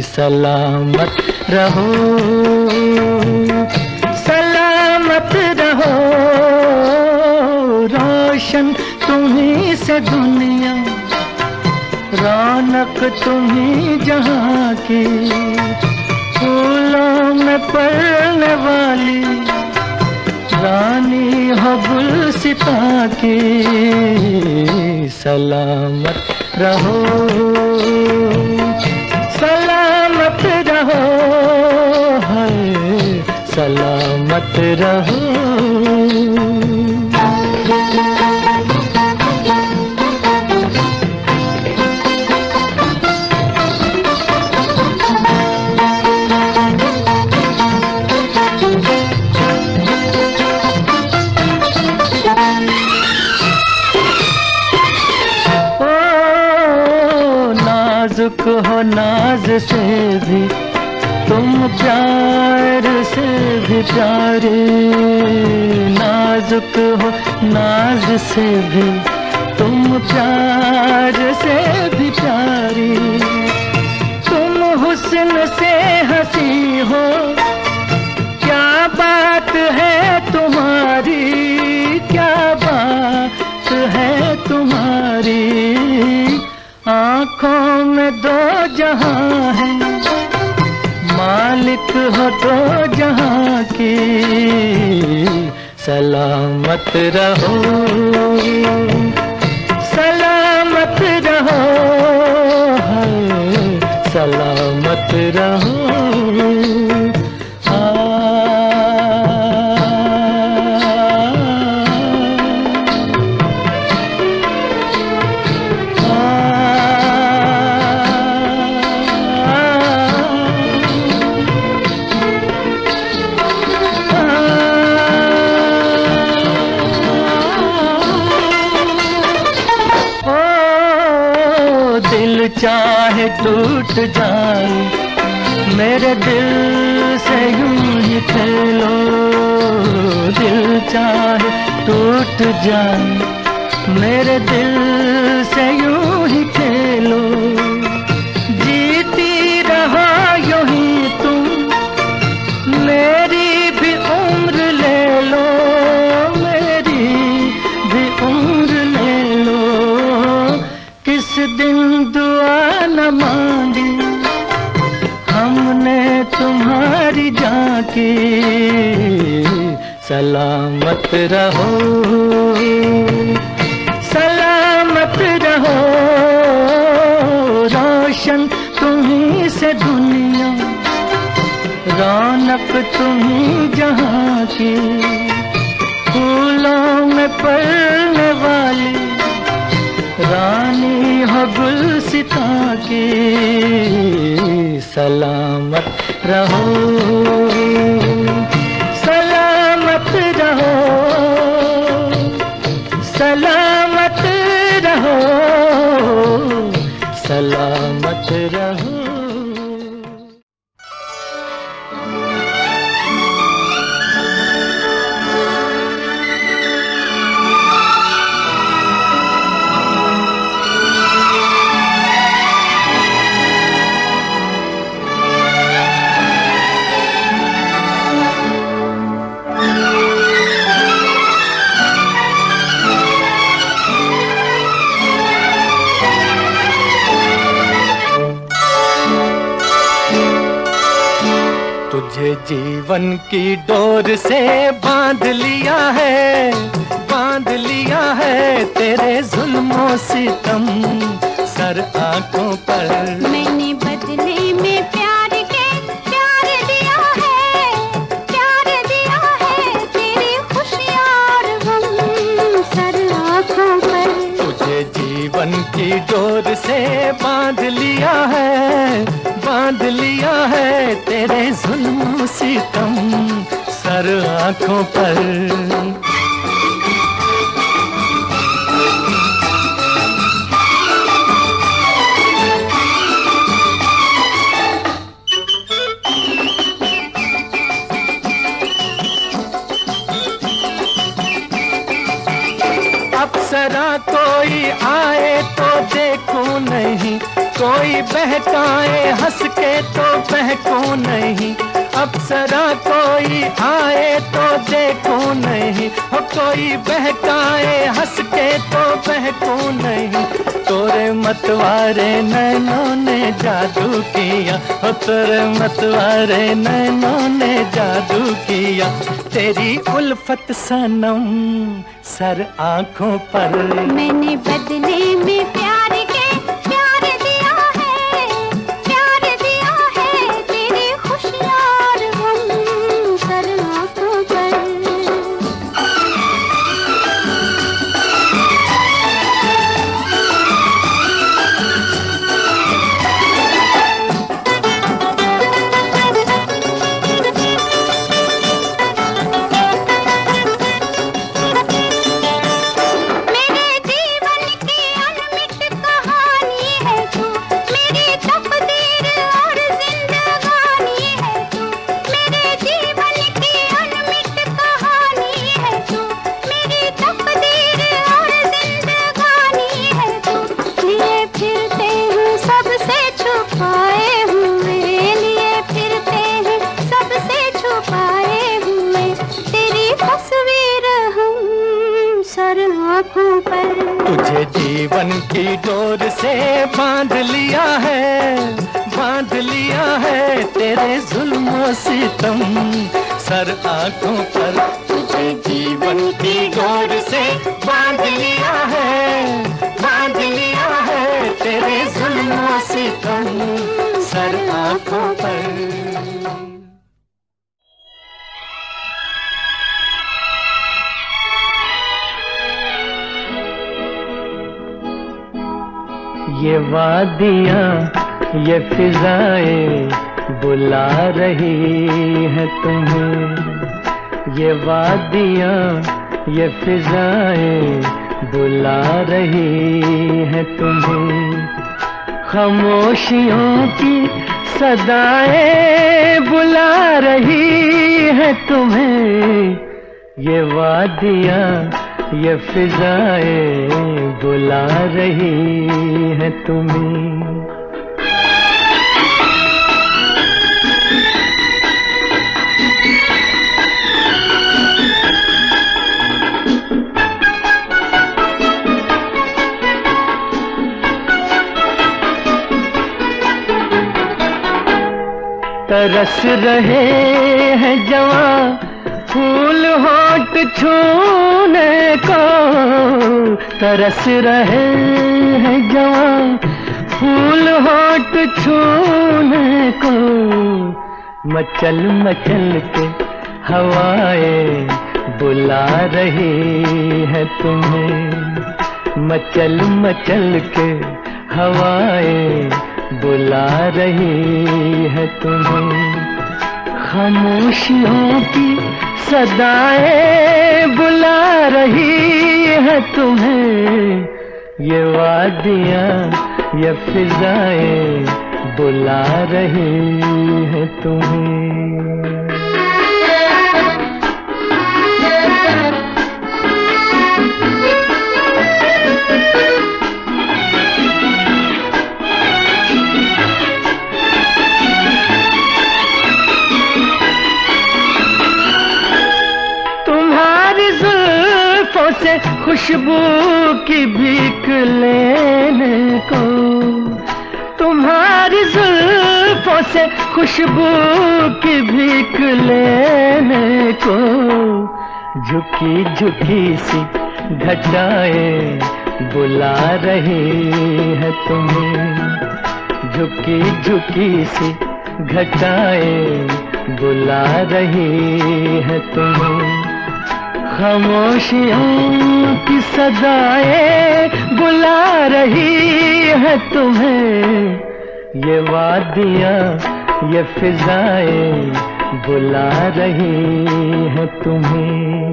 Speaker 3: सलामत रहो, सलामत रहो, रोशन तुम्ही से दुनिया, रौनक तुम्ही जहाँ की, फूलों में पड़ने वाली रानी हो गुलसिता की। सलामत रहो, सलामत रहो, है सलामत रहो। नाजुक हो नाज से भी तुम प्यार से भी प्यारे, नाजुक हो नाज से भी तुम प्यार से भी प्यारी, तुम हुस्न से हंसी हो, क्या बात है तुम्हारी, क्या बात है तुम्हारी। आँखों में दो जहां है, मालिक हो दो जहां की। सलामत रहो, सलामत रहो, है सलामत रहो। चाहे टूट जाए मेरे दिल से यूं ही खेलो, दिल चाहे टूट जाए मेरे दिल से यूं ही खेलो। जीती रहो यूं ही तुम, मेरी भी उम्र ले लो, मेरी भी उम्र ले लो। किस दिन दुआ न मांगी हमने तुम्हारी जाकी। सलामत रहो, सलामत रहो, रोशन तुम्ही से दुनिया, रौनक तुम्ही जहाँ की, फूलों में पड़ने वाली रानी हो गुलसिता की। सलामत रहो, सलामत रहो, सलामत रहो, सलामत रहो। तुझे जीवन की डोर से बांध लिया है, बांध लिया है तेरे जुल्मों सितम सर आंखों पर।
Speaker 1: मैंने बदले में प्यार के प्यार दिया है, प्यार दिया है तेरी खुशियाँ और गम सर आंखों पर।
Speaker 3: तुझे जीवन की डोर से बांध लिया है, बांध लिया है तेरे जुल्म सितम सर आंखों पर। कोई आए तो देखूं नहीं, कोई बहकाए हंस के तो बहकूं नहीं, अप्सरा कोई आए तो देखूं नहीं, हो कोई बहकाए हंस के तो बहकूं नहीं। तोरे मतवारे नैनों ने जादू किया, हो तोरे मतवारे नैनों ने जादू किया, तेरी उल्फत सनम सर आंखों पर।
Speaker 1: मैंने बदले में प्यार के प्यार दिया है, प्यार दिया है, तेरी खुशियाँ और गम सर आंखों पर।
Speaker 3: तुझे जीवन की डोर से बांध लिया है, बांध लिया है, तेरे जुल्म सितम सर आंखों पर। तुझे जीवन की डोर से बांध लिया है, बांध लिया है, तेरे जुल्म सितम सर आंखों पर।
Speaker 5: ये वादियाँ ये फिजाएं बुला रही है तुम्हें, ये वादियाँ ये फिजाएं बुला रही है तुम्हें, खामोशियों की सदाएं बुला रही है तुम्हें, ये वादियाँ ये फिजाएं बुला रही है तुम्हें। तरस रहे हैं जवां फूल होठ छूने को, तरस रहे हैं जवां फूल होठ छूने को, मचल मचल के हवाएं बुला रही है तुम्हें, मचल मचल के हवाएं बुला रही है तुम्हें, खामोशियों की सदाएं बुला रही है तुम्हें, ये वादियाँ ये फिजाएं बुला रही है तुम्हें। से खुशबू की भीख लेने को, तुम्हारी जुल्फों से खुशबू की भीख लेने को, झुकी झुकी सी घटाएं बुला रही है तुम्हें, झुकी झुकी सी घटाएं बुला रही है तुम्हें, खामोशियों की सदाएं बुला रही है तुम्हें, ये वादियाँ ये फिजाएं बुला रही है तुम्हें।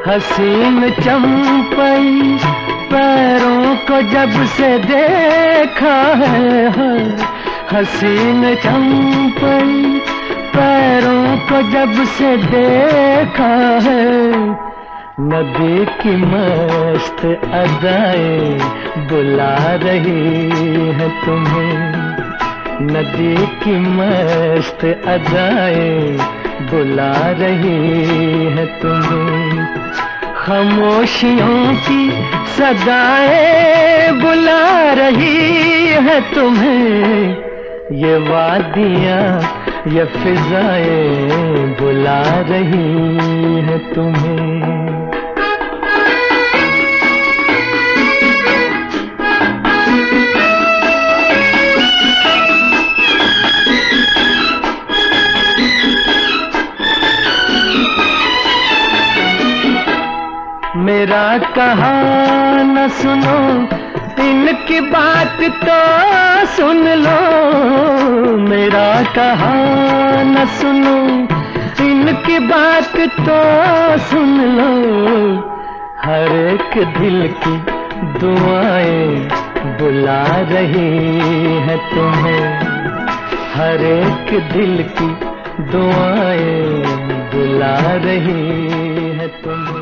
Speaker 5: हसीन चंपई पैरों को जब से देखा है हसीन चंपई, पैरों को जब से देखा है नदी की मस्त अदाएं बुला रही है तुम्हें, नदी की मस्त अदाएं बुला रही है तुम्हें, खामोशियों की सदाएं बुला रही है तुम्हें, ये वादियाँ ये फिजाएं बुला रही है तुम्हें। मेरा कहा न सुनो इनकी बात तो सुन लो, मेरा कहा न सुनो इनकी बात तो सुन लो, हर एक दिल की दुआएं बुला रही है तुम्हें, हर एक दिल की दुआएं बुला रही है तुम्हें।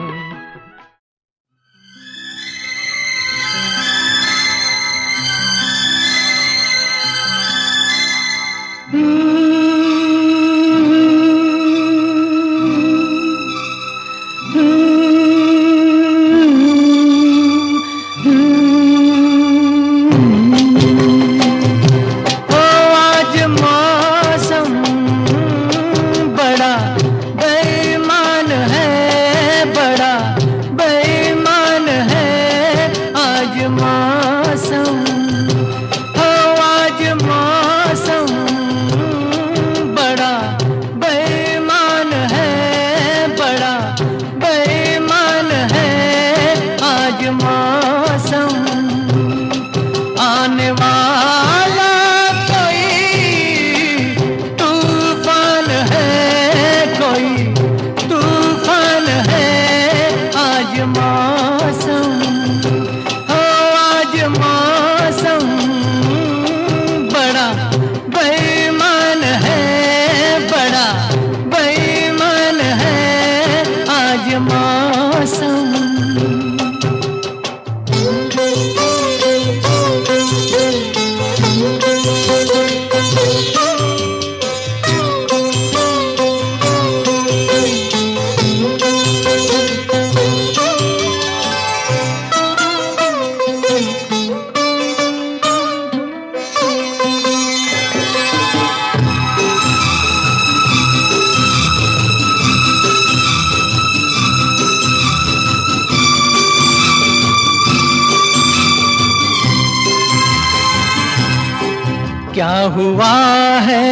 Speaker 5: क्या हुआ है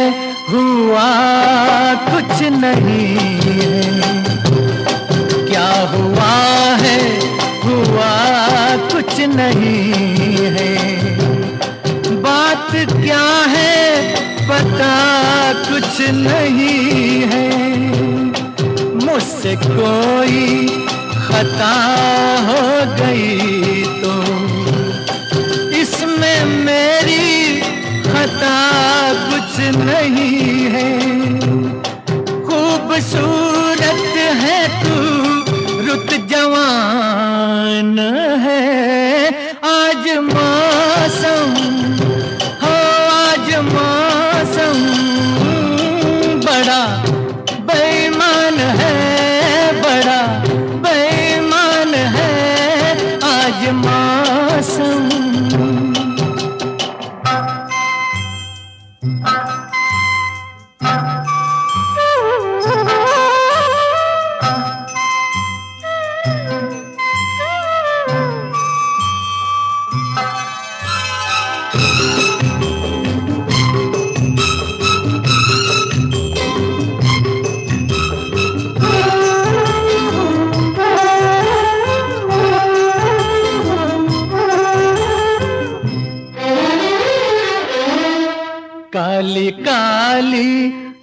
Speaker 5: हुआ कुछ नहीं है, क्या हुआ है हुआ कुछ नहीं है, बात क्या है पता कुछ नहीं है, मुझसे कोई खता हो गई तो इसमें मेरी खता कुछ नहीं है, खूबसूरत है तू रुत जवान है, आज मौसम हो आज मौसम बड़ा बेईमान है, बड़ा बेईमान है आज मौसम। काली काली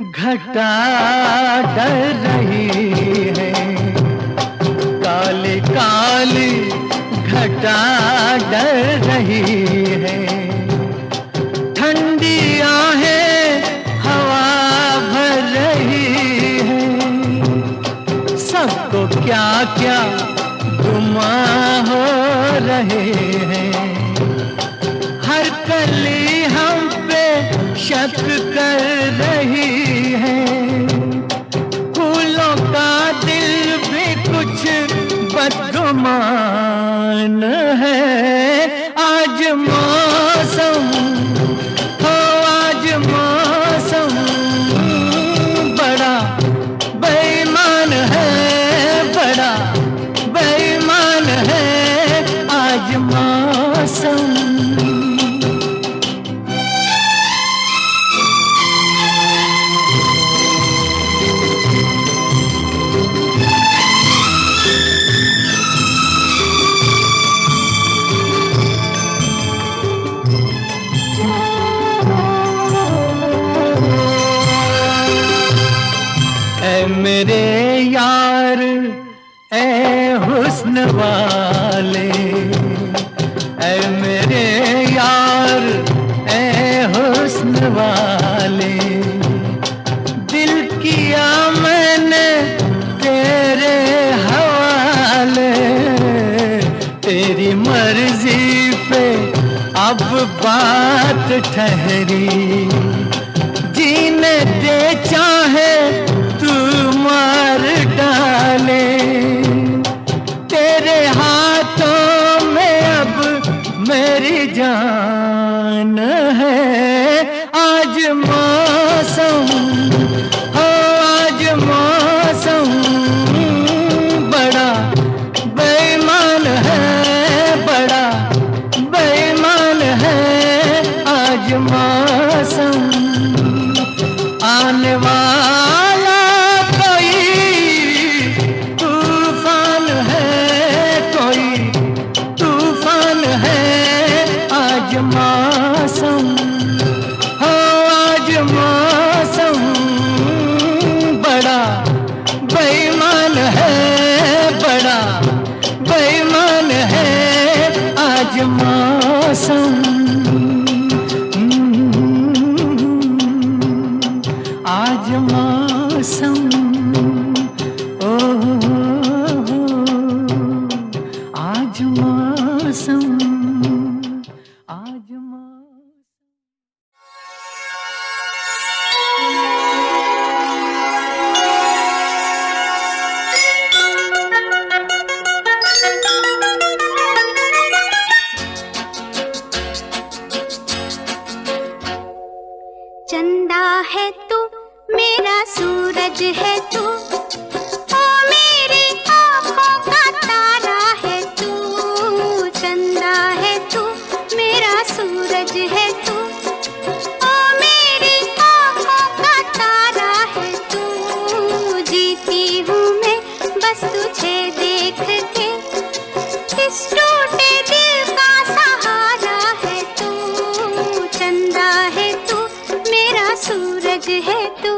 Speaker 5: घटा डर रही है, काली काली घटा डर रही है। ठंडी आहें हवा भर रही है। सबको क्या क्या गुमा हो रहे हैं। हर कली हम पे शक कर रही है। फूलों का दिल भी कुछ बदगुमान है। आज मौसम हो, आज मौसम बड़ा बेईमान है, बड़ा बेईमान है आज मौसम। मेरे यार ए हुस्न वाले, ए मेरे यार ए हुस्न वाले, दिल किया मैंने तेरे हवाले। तेरी मर्जी पे अब बात ठहरी। जीने दे चाहे तू मार डाले। तेरे हाथों में अब मेरी जान है। आज मौसम हो, आज मौसम बड़ा बेईमान है, बड़ा बेईमान है आज मौसम। आने वाला तूफान है, कोई तूफान है आज मौसम हो, आज मौसम बड़ा बेईमान है, बड़ा बेईमान है आज मौसम। आज मौसम आज मौसम, आज मौसम।
Speaker 1: चंदा है तू, मेरा सूरज है तू, ओ मेरी आँखों का तारा है तू। चंदा है तू, मेरा सूरज है तू, ओ मेरी आँखों का तारा है तू। जीती हूँ मैं बस तुझे देख के, इस टूटे दिल का सहारा है तू। चंदा है तू, मेरा सूरज है तू।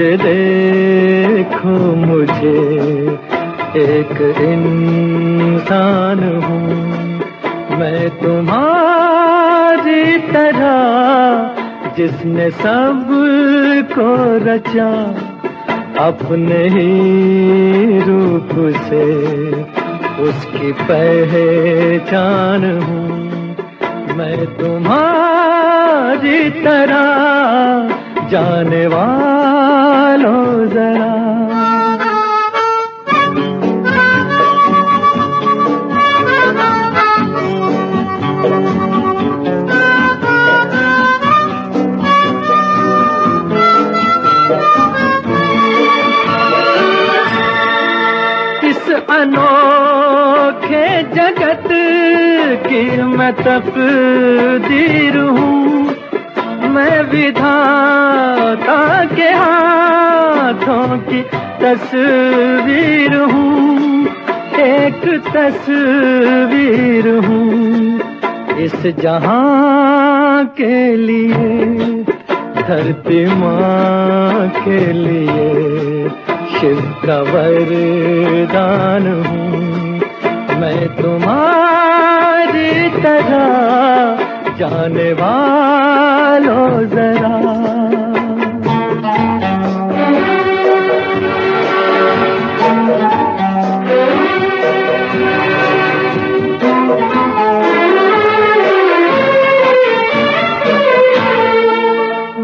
Speaker 3: के देखो मुझे, एक इंसान हूँ मैं तुम्हारी तरह, जिसने सब को रचा अपने ही रूप से, उसकी पहचान हूँ मैं तुम्हारी तरह, जाने वालों जरा। इस अनोखे जगत की मैं तकदीर हूँ, मैं विधाता के हाथों की तस्वीर हूँ, एक तस्वीर हूँ इस जहां के लिए, धरती माँ के लिए शिव का वरदान हूँ मैं तुम्हारी तरह, जाने वालों जरा।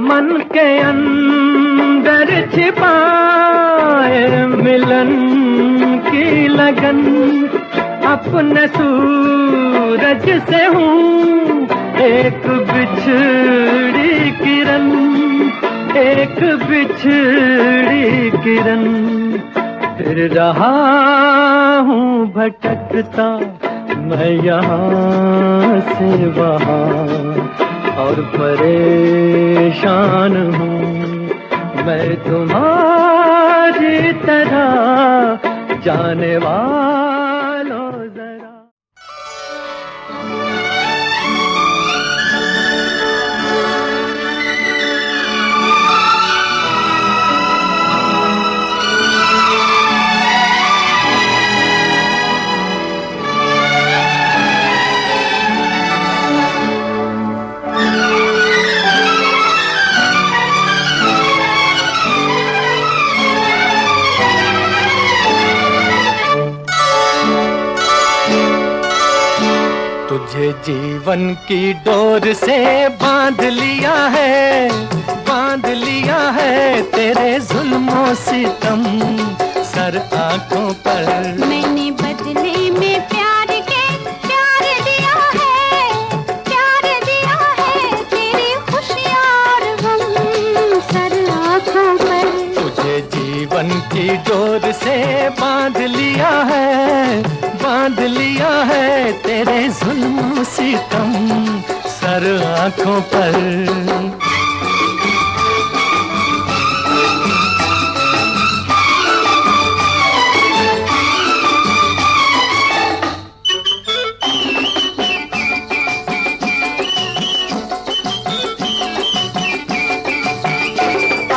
Speaker 3: मन के अंदर छिपाए मिलन की लगन, अपने सूरज से हूँ एक बिछड़ी किरण, एक बिछड़ी किरण, फिर रहा हूँ भटकता मैं यहाँ से वहाँ, और परेशान हूँ मैं तुम्हारी तरह, जाने वालों जरा। तुझे जीवन की डोर से बांध लिया है, बांध लिया है तेरे जुल्मों सितम सर आंखों पर।
Speaker 1: मैंने बदले में प्यार के प्यार दिया है, प्यार दिया है तेरी खुशियाँ और गम सर आंखों पर।
Speaker 3: तुझे जीवन की डोर से बांध लिया है, बांध लिया है तेरे जुल्म सितम सर आंखों पर।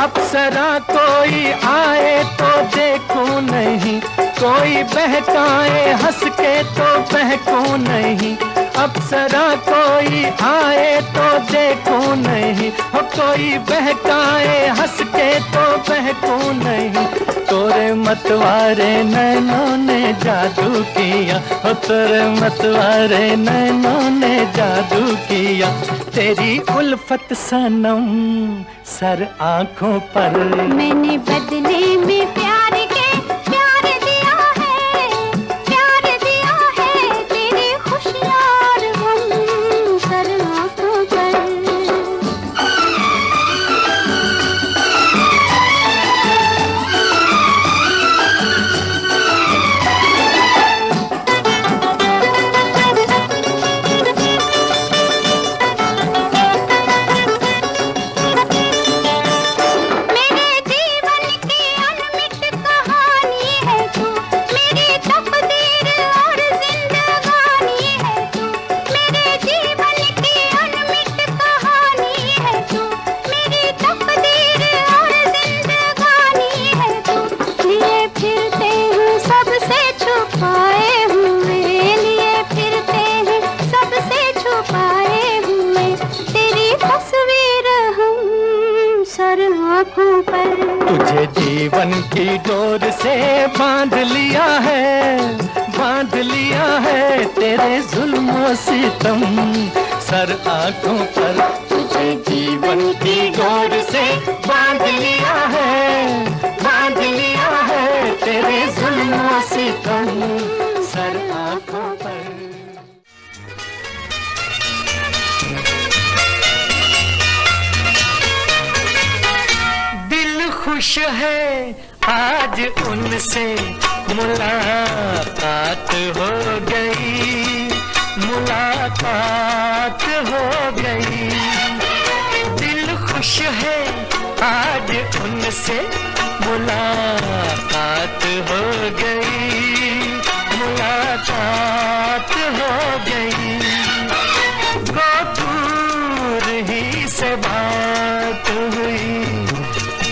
Speaker 3: अप्सरा कोई आए तो देखूं नहीं, कोई बहकाए हंस के तो बहकूं नहीं। अप्सरा कोई आए तो देखूं नहीं, हो कोई बहकाए हंस के तो बहकूं नहीं। तोरे मतवारे नैनों ने जादू किया, हो तोरे मतवारे नैनों ने जादू किया। तेरी उल्फत सनम सर आंखों पर।
Speaker 1: मैंने बदले में प्यार के प्यार दिया है, प्यार दिया है तेरी खुशियाँ और गम सर आंखों पर। मेरे जीवन की अनमिट
Speaker 3: की डोर से बांध लिया है तेरे जुल्मों सितम सर आंखों पर, तुझे जीवन की डोर से बांध लिया है तेरे जुल्मों सितम सर आंखों पर। दिल खुश है आज उनसे मुलाकात हो गई, मुलाकात हो गई। दिल खुश है आज उनसे मुलाकात हो गई, मुलाकात हो गई। दूर ही से बात हुई,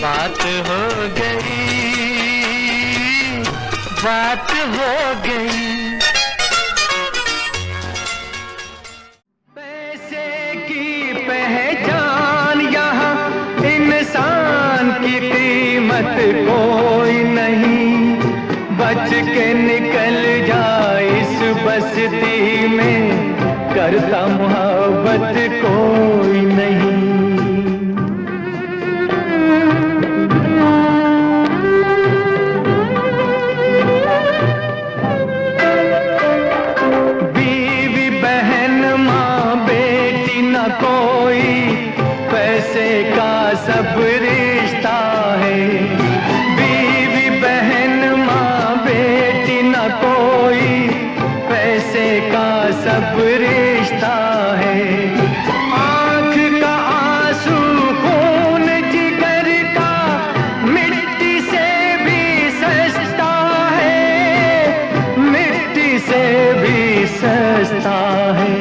Speaker 3: बात हो गई, बात हो गई। पैसे की पहचान यहाँ इंसान की कीमत कोई नहीं, बच के निकल जाए इस बस्ती में, करता मोहब्बत कोई नहीं। कोई पैसे का सब रिश्ता है, बीवी बहन माँ बेटी न कोई पैसे का सब रिश्ता है। आँख का आंसू खून जिगर का मिट्टी से भी सस्ता है, मिट्टी से भी सस्ता है।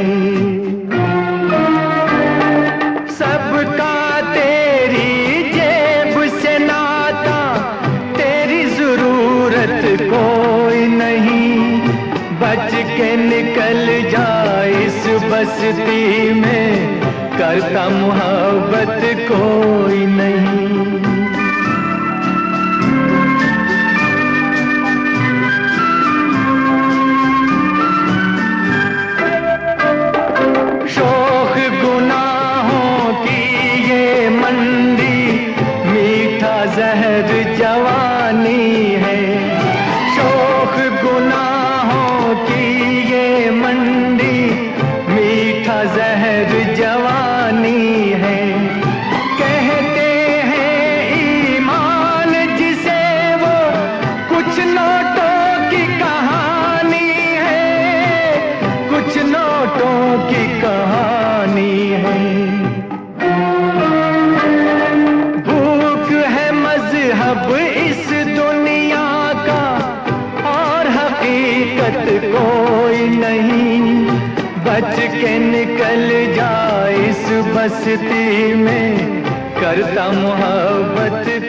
Speaker 3: सबका तेरी जेब से नाता, तेरी जरूरत कोई नहीं, बच के निकल जा इस बस्ती में, करता मोहब्बत कोई नहीं। जहर जवानी है, शौक गुनाहों की ये मंडी, मीठा जहर जवानी है। कहते हैं ईमान जिसे वो कुछ नोटों की कहानी है, कुछ नोटों की कहानी है। अब इस दुनिया का और हकीकत कोई नहीं, बच के निकल जा इस बस्ती में, करता मोहब्बत